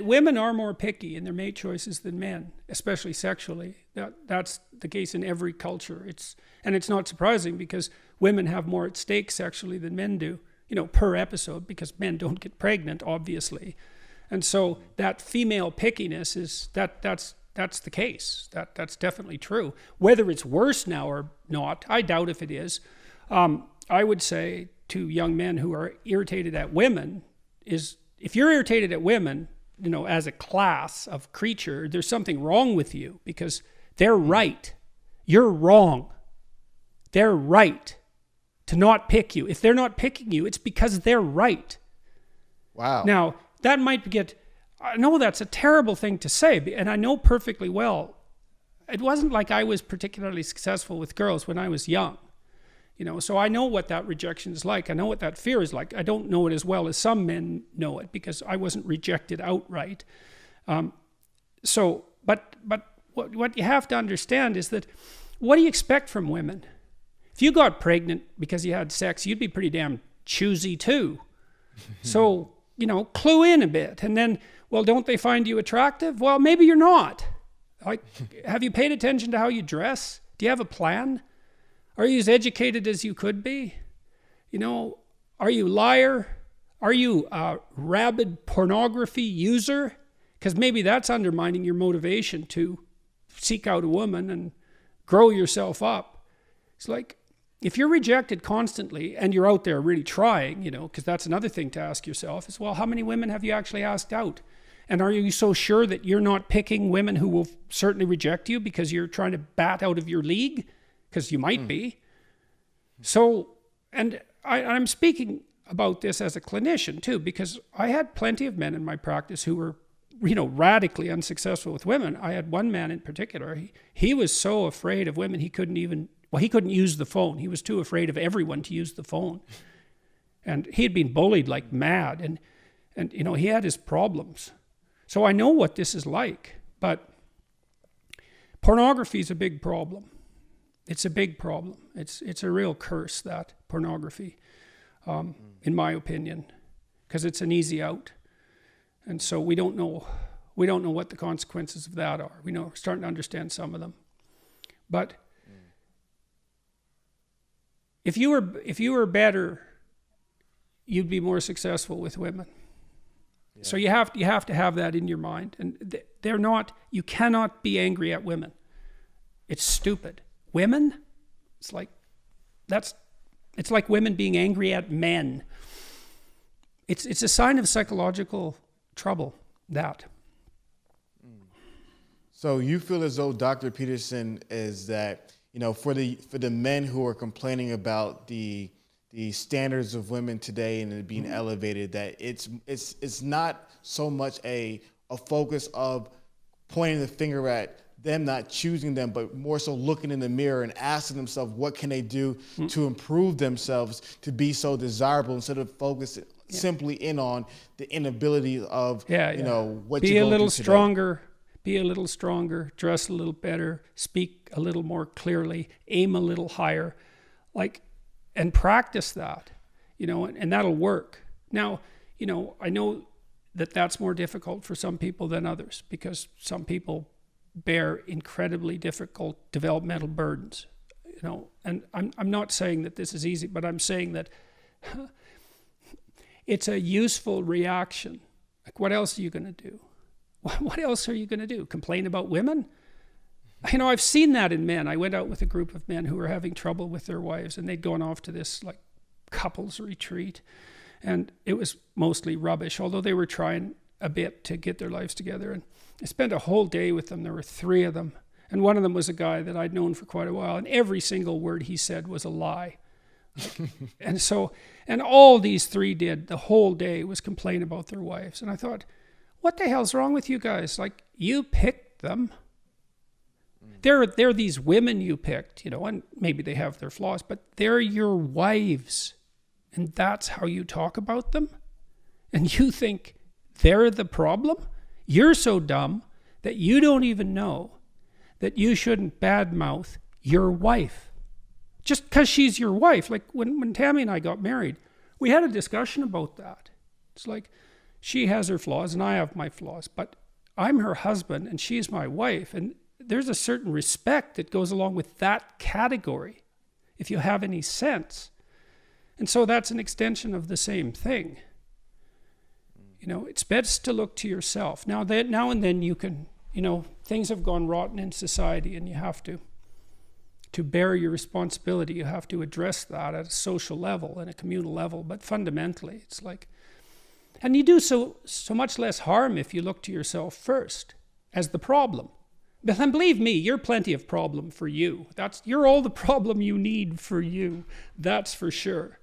Women are more picky in their mate choices than men, especially sexually. That's the case in every culture. And it's not surprising because women have more at stake sexually than men do, per episode, because men don't get pregnant, obviously. And so that female pickiness that's the case. That's definitely true. Whether it's worse now or not, I doubt if it is. I would say to young men who are irritated at women is, if you're irritated at women, as a class of creature, there's something wrong with you because they're right. You're wrong. They're right to not pick you. If they're not picking you, it's because they're right. Wow. Now, that might get, I know that's a terrible thing to say, and I know perfectly well, it wasn't like I was particularly successful with girls when I was young. So I know what that rejection is like. I know what that fear is like. I don't know it as well as some men know it because I wasn't rejected outright. But what you have to understand is that, what do you expect from women? If you got pregnant because you had sex, you'd be pretty damn choosy too. So, clue in a bit. And then, well, don't they find you attractive? Well, maybe you're not. Like, have you paid attention to how you dress? Do you have a plan? Are you as educated as you could be? Are you a liar? Are you a rabid pornography user? Because maybe that's undermining your motivation to seek out a woman and grow yourself up. It's like, if you're rejected constantly and you're out there really trying, because that's another thing to ask yourself is, well, how many women have you actually asked out? And are you so sure that you're not picking women who will certainly reject you because you're trying to bat out of your league? Because you might be. So, and I'm speaking about this as a clinician too, because I had plenty of men in my practice who were, radically unsuccessful with women. I had one man in particular, he was so afraid of women, he couldn't use the phone. He was too afraid of everyone to use the phone. And he had been bullied like mad, and he had his problems. So I know what this is like, but pornography is a big problem. It's a big problem. It's a real curse, that pornography, in my opinion, because it's an easy out. And so we don't know what the consequences of that are. We're starting to understand some of them. But if you were better, you'd be more successful with women. Yeah. So you have to have that in your mind. And you cannot be angry at women. It's stupid. Women, it's like women being angry at men. It's a sign of psychological trouble, that. So you feel as though Dr. Peterson is that, for the men who are complaining about the standards of women today and it being elevated, that it's not so much a focus of pointing the finger at them not choosing them, but more so looking in the mirror and asking themselves what can they do to improve themselves to be so desirable, instead of focusing simply in on the inability of what you're going Be a little stronger, dress a little better, speak a little more clearly, aim a little higher, and practice that, and that'll work. Now, I know that that's more difficult for some people than others, because some people bear incredibly difficult developmental burdens, and I'm not saying that this is easy, but I'm saying that it's a useful reaction. Like, what else are you going to do? What else are you going to do? Complain about women? I've seen that in men. I went out with a group of men who were having trouble with their wives, and they'd gone off to this couples retreat, and it was mostly rubbish, although they were trying a bit to get their lives together. And I spent a whole day with them. There were 3 of them. And one of them was a guy that I'd known for quite a while. And every single word he said was a lie. And all these 3 did the whole day was complain about their wives. And I thought, what the hell's wrong with you guys? You picked them. They're these women you picked, and maybe they have their flaws, but they're your wives. And that's how you talk about them? And you think they're the problem? You're so dumb that you don't even know that you shouldn't badmouth your wife. Just because she's your wife. Like when Tammy and I got married, we had a discussion about that. It's like, She has her flaws and I have my flaws, but I'm her husband and she's my wife. And there's a certain respect that goes along with that category, if you have any sense. And so that's an extension of the same thing. You know, it's best to look to yourself. Now and then you can, you know, things have gone rotten in society and you have to bear your responsibility. You have to address that at a social level and a communal level. But fundamentally, it's like, and you do so much less harm if you look to yourself first as the problem. But then believe me, you're plenty of problem for you. You're all the problem you need for you. That's for sure.